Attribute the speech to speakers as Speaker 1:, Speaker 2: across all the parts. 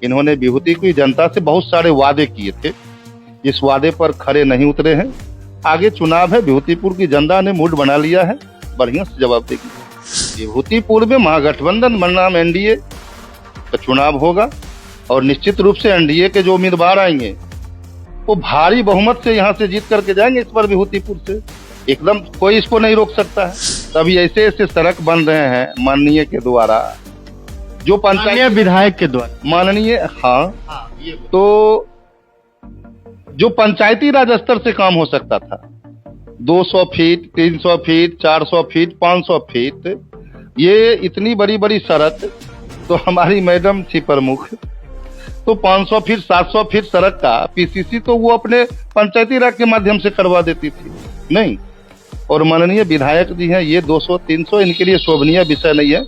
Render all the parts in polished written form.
Speaker 1: इन्होंने विभूति की जनता से बहुत सारे वादे किए थे, इस वादे पर खरे नहीं उतरे हैं। आगे चुनाव है, विभूतिपुर की जनता ने मूड बना लिया है, बढ़िया से जवाब देगी। विभूतिपुर में महागठबंधन बनाम एनडीए का चुनाव होगा और निश्चित रूप से एनडीए के जो उम्मीदवार आएंगे वो भारी बहुमत से यहाँ से जीत करके जाएंगे इस पर विभूतिपुर से, एकदम कोई इसको नहीं रोक सकता है। तभी ऐसे ऐसे सड़क बन रहे हैं माननीय के द्वारा, जो पंचायत
Speaker 2: विधायक के द्वारा
Speaker 1: माननीय, तो जो पंचायती राज स्तर से काम हो सकता था, 200 फीट, 300 फीट, 400 फीट, 500 फीट, ये इतनी बड़ी बड़ी सड़क, तो हमारी मैडम थी प्रमुख, तो 500 फीट 700 फीट सड़क का पीसीसी तो वो अपने पंचायती राज के माध्यम से करवा देती थी, नहीं। और माननीय विधायक जी हैं, ये 200-300 इनके लिए शोभनीय विषय नहीं है।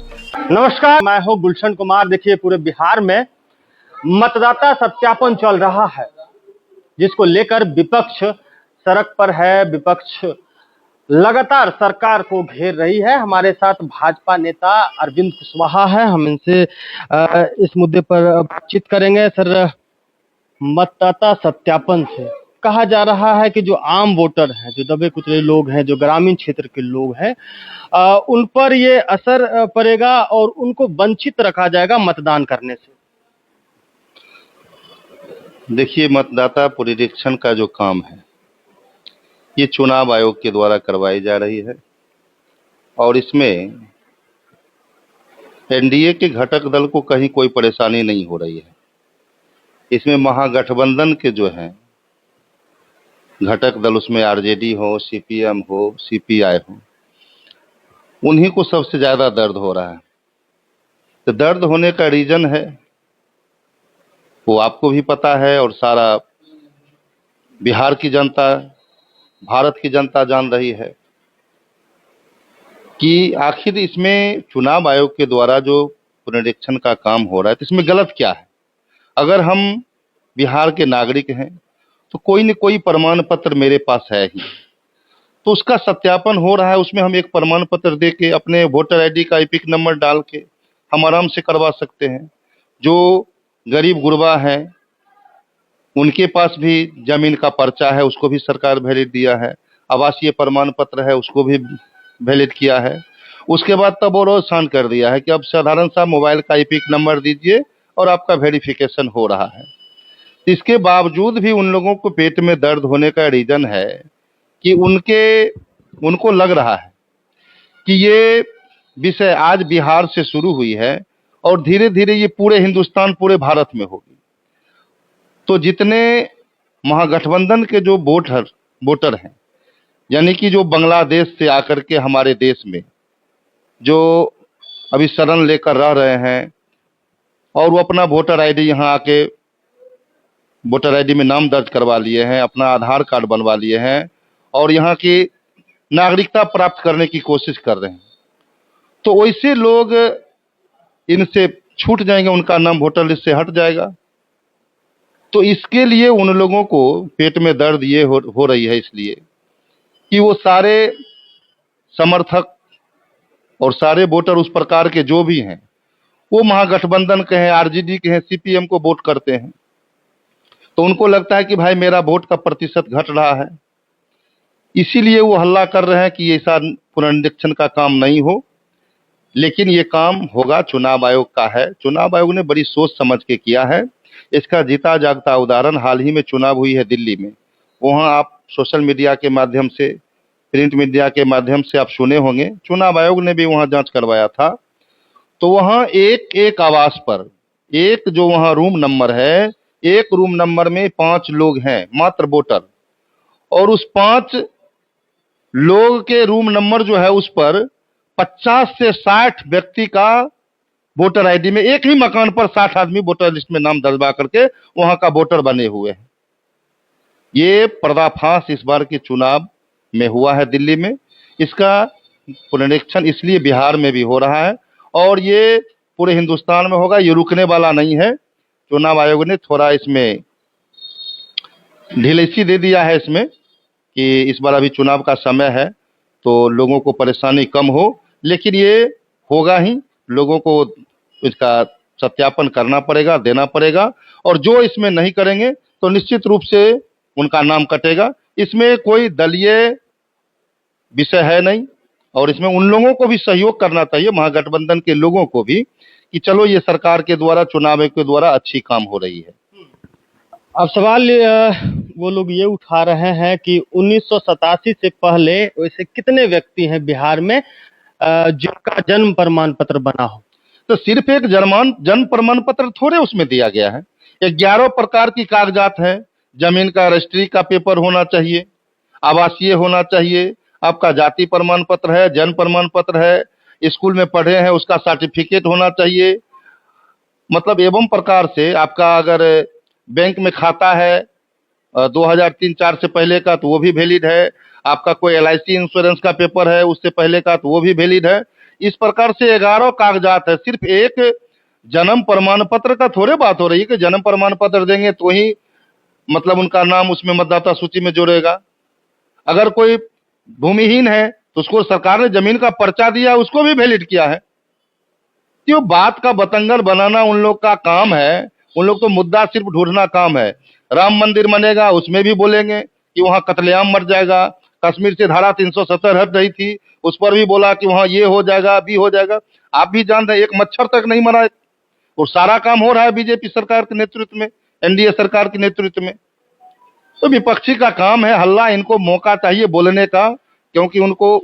Speaker 2: नमस्कार, मैं हूं गुलशन कुमार। देखिए, पूरे बिहार में मतदाता सत्यापन चल रहा है, जिसको लेकर विपक्ष सड़क पर है। विपक्ष लगातार सरकार को घेर रही है। हमारे साथ भाजपा नेता अरविंद कुशवाहा है, हम इनसे इस मुद्दे पर बातचीत करेंगे। सर, मतदाता सत्यापन से कहा जा रहा है कि जो आम वोटर हैं, जो दबे कुचले लोग हैं, जो ग्रामीण क्षेत्र के लोग हैं, उन पर ये असर पड़ेगा और उनको वंचित रखा जाएगा मतदान करने से।
Speaker 1: देखिए, मतदाता पुनरीक्षण का जो काम है ये चुनाव आयोग के द्वारा करवाई जा रही है और इसमें एनडीए के घटक दल को कहीं कोई परेशानी नहीं हो रही है। इसमें महागठबंधन के जो हैं घटक दल, उसमें आरजेडी हो, सीपीएम हो, सीपीआई हो, उन्हीं को सबसे ज्यादा दर्द हो रहा है। तो दर्द होने का रीजन है वो आपको भी पता है और सारा बिहार की जनता, भारत की जनता जान रही है कि आखिर इसमें चुनाव आयोग के द्वारा जो पुनरीक्षण का काम हो रहा है, तो इसमें गलत क्या है। अगर हम बिहार के नागरिक हैं तो कोई न कोई प्रमाण पत्र मेरे पास है ही, तो उसका सत्यापन हो रहा है। उसमें हम एक प्रमाण पत्र दे के अपने वोटर आईडी का एपिक नंबर डाल के हम आराम से करवा सकते हैं। जो गरीब गुरबा हैं उनके पास भी जमीन का पर्चा है, उसको भी सरकार वैलिड दिया है। आवासीय प्रमाण पत्र है, उसको भी वैलिड किया है। उसके बाद तब और आसान कर दिया है कि अब साधारण सा मोबाइल का एपिक नंबर दीजिए और आपका वेरिफिकेशन हो रहा है। इसके बावजूद भी उन लोगों को पेट में दर्द होने का रीजन है कि उनको लग रहा है कि ये विषय आज बिहार से शुरू हुई है और धीरे धीरे ये पूरे हिंदुस्तान, पूरे भारत में होगी। तो जितने महागठबंधन के जो वोटर हैं, यानी कि जो बांग्लादेश से आकर के हमारे देश में जो अभी शरण लेकर रह रहे हैं और वो अपना वोटर आईडी यहाँ आके वोटर आईडी में नाम दर्ज करवा लिए हैं, अपना आधार कार्ड बनवा लिए हैं और यहाँ की नागरिकता प्राप्त करने की कोशिश कर रहे हैं, तो वैसे लोग इनसे छूट जाएंगे, उनका नाम वोटर लिस्ट से हट जाएगा। तो इसके लिए उन लोगों को पेट में दर्द ये हो रही है, इसलिए कि वो सारे समर्थक और सारे वोटर उस प्रकार के जो भी हैं वो महागठबंधन के हैं, आरजेडी के हैं, सीपीएम को वोट करते हैं। तो उनको लगता है कि भाई मेरा वोट का प्रतिशत घट रहा है, इसीलिए वो हल्ला कर रहे हैं कि ऐसा पुनरीक्षण का काम नहीं हो। लेकिन ये काम होगा, चुनाव आयोग का है। चुनाव आयोग ने बड़ी सोच समझ के किया है। इसका जीता जागता उदाहरण हाल ही में चुनाव हुई है दिल्ली में। वहाँ आप सोशल मीडिया के माध्यम से, प्रिंट मीडिया के माध्यम से आप सुने होंगे, चुनाव आयोग ने भी वहाँ जांच करवाया था। तो वहाँ एक एक आवास पर एक जो वहाँ रूम नंबर है, एक रूम नंबर में 5 लोग हैं मात्र वोटर, और उस 5 लोग के रूम नंबर जो है उस पर 50 से 60 व्यक्ति का वोटर आईडी में, एक ही मकान पर 60 आदमी वोटर लिस्ट में नाम दर्जवा करके वहां का वोटर बने हुए हैं। ये पर्दाफाश इस बार के चुनाव में हुआ है दिल्ली में। इसका पुनरीक्षण इसलिए बिहार में भी हो रहा है और ये पूरे हिंदुस्तान में होगा, ये रुकने वाला नहीं है। चुनाव आयोग ने थोड़ा इसमें ढिलैसी दे दिया है इसमें कि इस बार अभी चुनाव का समय है तो लोगों को परेशानी कम हो, लेकिन ये होगा ही। लोगों को इसका सत्यापन करना पड़ेगा, देना पड़ेगा। और जो इसमें नहीं करेंगे तो निश्चित रूप से उनका नाम कटेगा। इसमें कोई दलीय विषय है नहीं, और इसमें उन लोगों को भी सहयोग करना चाहिए, महागठबंधन के लोगों को भी, कि चलो ये सरकार के द्वारा, चुनाव के द्वारा अच्छी काम हो रही है।
Speaker 2: अब सवाल वो लोग ये उठा रहे हैं कि 1987 से पहले वैसे कितने व्यक्ति हैं बिहार में जिनका जन्म प्रमाण पत्र बना हो?
Speaker 1: तो सिर्फ एक जन्म प्रमाण पत्र थोड़े उसमें दिया गया है, 11 प्रकार की कागजात है। जमीन का रजिस्ट्री का पेपर होना चाहिए, आवासीय होना चाहिए, आपका जाति प्रमाण पत्र है, जन्म प्रमाण पत्र है, स्कूल में पढ़े हैं उसका सर्टिफिकेट होना चाहिए। मतलब एवं प्रकार से आपका अगर बैंक में खाता है 2003-4 से पहले का, तो वो भी वैलिड है। आपका कोई LIC इंश्योरेंस का पेपर है उससे पहले का, तो वो भी वैलिड है। इस प्रकार से 11 कागजात है। सिर्फ एक जन्म प्रमाण पत्र का थोड़े बात हो रही है कि जन्म प्रमाण पत्र देंगे तो ही मतलब उनका नाम उसमें मतदाता सूची में जोड़ेगा। अगर कोई भूमिहीन है तो उसको सरकार ने जमीन का पर्चा दिया, उसको भी वैलिड किया है। क्यों बात का बतंगड़ बनाना उन लोग का काम है। उन लोग तो मुद्दा सिर्फ ढूंढना काम है। राम मंदिर बनेगा उसमें भी बोलेंगे कि वहां कत्लेआम मर जाएगा। कश्मीर से धारा 370 हट रही थी, उस पर भी बोला कि वहां ये हो जाएगा, भी हो जाएगा। आप भी जानते हैं एक मच्छर तक नहीं मरा है, और सारा काम हो रहा है बीजेपी सरकार के नेतृत्व में, NDA सरकार के नेतृत्व में। तो विपक्षी का काम है हल्ला, इनको मौका चाहिए बोलने का, क्योंकि उनको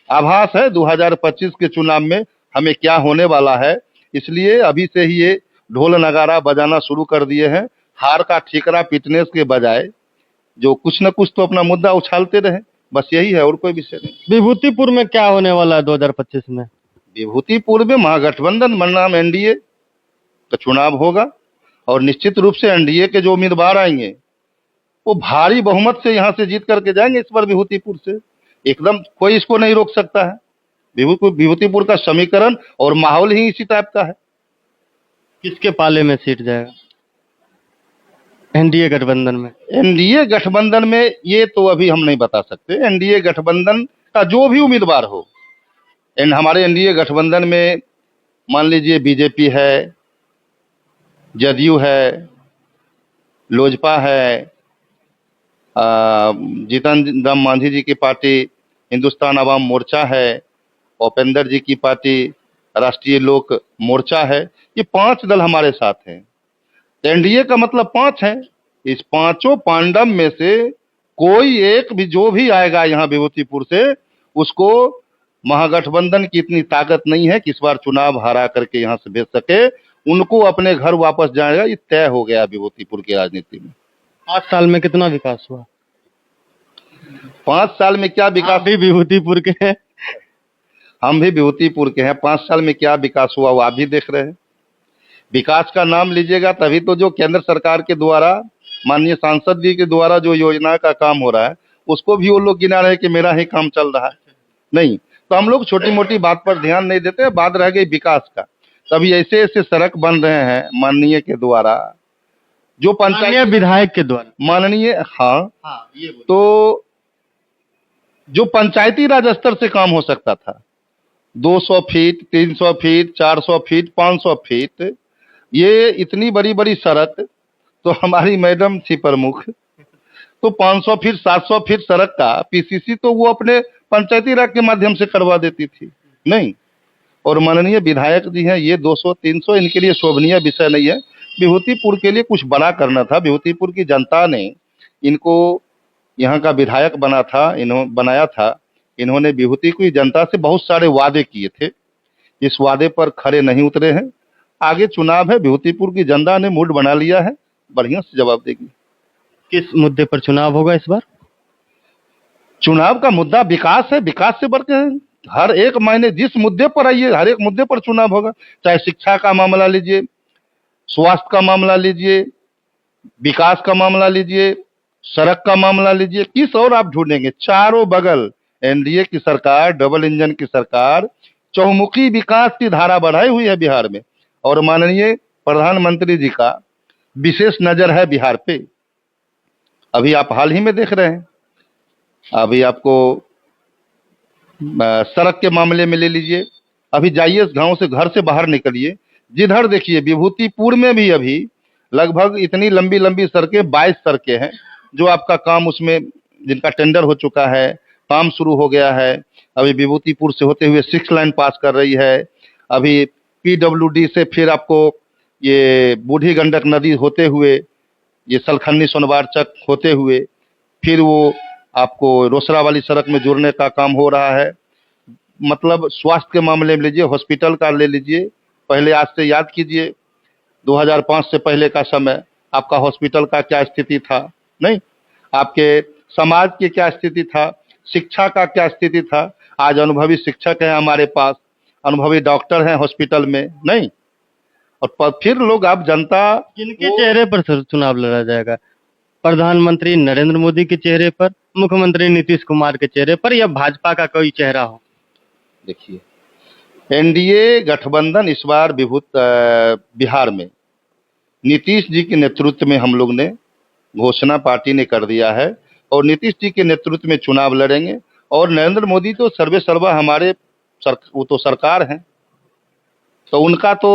Speaker 1: आभास है 2025 के चुनाव में हमें क्या होने वाला है। इसलिए अभी से ही ये ढोल नगारा बजाना शुरू कर दिए हैं। हार का ठीकरा पीटने के बजाय जो कुछ न कुछ तो अपना मुद्दा उछालते रहे, बस यही है, और कोई विषय नहीं।
Speaker 2: विभूतिपुर में क्या होने वाला है 2025 में?
Speaker 1: विभूतिपुर में महागठबंधन बनाम NDA का चुनाव होगा, और निश्चित रूप से NDA के जो उम्मीदवार आएंगे वो भारी बहुमत से यहाँ से जीत करके जाएंगे इस बार विभूतिपुर से। एकदम कोई इसको नहीं रोक सकता है। विभूतिपुर का समीकरण और माहौल ही इसी टाइप का है।
Speaker 2: किसके पाले में सीट जाएगा NDA गठबंधन में?
Speaker 1: NDA गठबंधन में ये तो अभी हम नहीं बता सकते। NDA गठबंधन का जो भी उम्मीदवार हो, हमारे NDA गठबंधन में मान लीजिए BJP है, जदयू है, लोजपा है, जीतन राम मांझी जी की पार्टी हिंदुस्तान अवाम मोर्चा है, उपेंद्र जी की पार्टी राष्ट्रीय लोक मोर्चा है। ये 5 दल हमारे साथ हैं। NDA का मतलब 5 है। इस पांचों पांडव में से कोई एक भी जो भी आएगा यहाँ विभूतिपुर से, उसको महागठबंधन की इतनी ताकत नहीं है कि इस बार चुनाव हरा करके यहाँ से भेज सके। उनको अपने घर वापस जाएगा, ये तय हो गया विभूतिपुर की राजनीति में।
Speaker 2: 5 साल में कितना विकास हुआ?
Speaker 1: 5 साल में क्या विकास?
Speaker 2: भी विभूतिपुर के हैं,
Speaker 1: हम भी विभूतिपुर के हैं। 5 साल में क्या विकास हुआ वो आप भी देख रहे हैं। विकास का नाम लीजिएगा तभी तो जो केंद्र सरकार के द्वारा, माननीय सांसद जी के द्वारा जो योजना का काम हो रहा है, उसको भी वो लोग गिना रहे कि मेरा ही काम चल रहा है। नहीं तो हम लोग छोटी मोटी बात पर ध्यान नहीं देते। बात रह गई विकास का, तभी ऐसे ऐसे सड़क बन रहे हैं माननीय के द्वारा, जो पंचायत
Speaker 2: विधायक के द्वारा
Speaker 1: माननीय। हाँ, तो जो पंचायती राज स्तर से काम हो सकता था, 200 फीट, 300 फीट, 400 फीट, 500 फीट, ये इतनी बड़ी बड़ी सड़क, तो हमारी मैडम थी प्रमुख, तो 500 फीट 700 फीट सड़क का PCC तो वो अपने पंचायती राज के माध्यम से करवा देती थी। नहीं, और माननीय विधायक जी हैं, ये 200-300 इनके लिए शोभनीय विषय नहीं है। विभूतिपुर के लिए कुछ बड़ा करना था। विभूतिपुर की जनता ने इनको यहाँ का विधायक बनाया था। इन्होंने विभूति की जनता से बहुत सारे वादे किए थे, इस वादे पर खरे नहीं उतरे हैं। आगे चुनाव है, विभूतिपुर की जनता ने मूड बना लिया है, बढ़िया से जवाब देगी।
Speaker 2: किस मुद्दे पर चुनाव होगा इस बार?
Speaker 1: चुनाव का मुद्दा विकास है। विकास से बढ़ के हर एक मायने जिस मुद्दे पर आइए, हर एक मुद्दे पर चुनाव होगा। चाहे शिक्षा का मामला लीजिए, स्वास्थ्य का मामला लीजिए, विकास का मामला लीजिए, सड़क का मामला लीजिए, किस और आप ढूंढेंगे। चारों बगल NDA की सरकार, डबल इंजन की सरकार, चौमुखी विकास की धारा बढ़ाई हुई है बिहार में, और माननीय प्रधानमंत्री जी का विशेष नजर है बिहार पे। अभी आप हाल ही में देख रहे हैं, अभी आपको सड़क के मामले में ले लीजिए। अभी जाइए गांव से, घर से बाहर निकलिए, जिधर देखिए विभूतिपुर में भी अभी लगभग इतनी लंबी लंबी सड़कें 22 सड़कें हैं जो आपका काम उसमें जिनका टेंडर हो चुका है, काम शुरू हो गया है। अभी विभूतिपुर से होते हुए 6 लाइन पास कर रही है। अभी पीडब्ल्यूडी से फिर आपको ये बूढ़ी गंडक नदी होते हुए ये सलखन्नी सोनवार चक होते हुए फिर वो आपको रोसड़ा वाली सड़क में जुड़ने का काम हो रहा है। मतलब स्वास्थ्य के मामले में लीजिए, हॉस्पिटल का ले लीजिए, पहले आज से याद कीजिए 2005 से पहले का समय आपका हॉस्पिटल का क्या स्थिति था, नहीं, आपके समाज की क्या स्थिति था, शिक्षा का क्या स्थिति था। आज अनुभवी शिक्षक हैं हमारे पास, अनुभवी डॉक्टर हैं हॉस्पिटल में, नहीं, और फिर लोग आप जनता
Speaker 2: किनके चेहरे पर सर चुनाव लड़ा जाएगा? प्रधानमंत्री नरेंद्र मोदी के चेहरे पर, मुख्यमंत्री नीतीश कुमार के चेहरे पर, या भाजपा का कोई चेहरा हो?
Speaker 1: देखिए एनडीए गठबंधन इस बार बिहार में नीतीश जी के नेतृत्व में हम लोग ने घोषणा पार्टी ने कर दिया है और नीतीश जी के नेतृत्व में चुनाव लड़ेंगे। और नरेंद्र मोदी तो सर्वे सर्वा हमारे वो तो सरकार हैं, तो उनका तो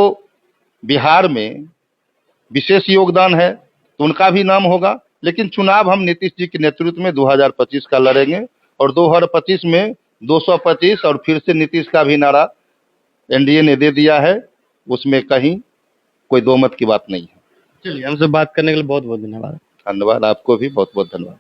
Speaker 1: बिहार में विशेष योगदान है, तो उनका भी नाम होगा। लेकिन चुनाव हम नीतीश जी के नेतृत्व में 2025 का लड़ेंगे और 2025 में 225 और फिर से नीतीश का भी नारा एनडीए ने दे दिया है, उसमें कहीं कोई दो मत की बात नहीं है।
Speaker 2: चलिए, हमसे बात करने के लिए बहुत बहुत धन्यवाद।
Speaker 1: धन्यवाद, आपको भी बहुत बहुत धन्यवाद।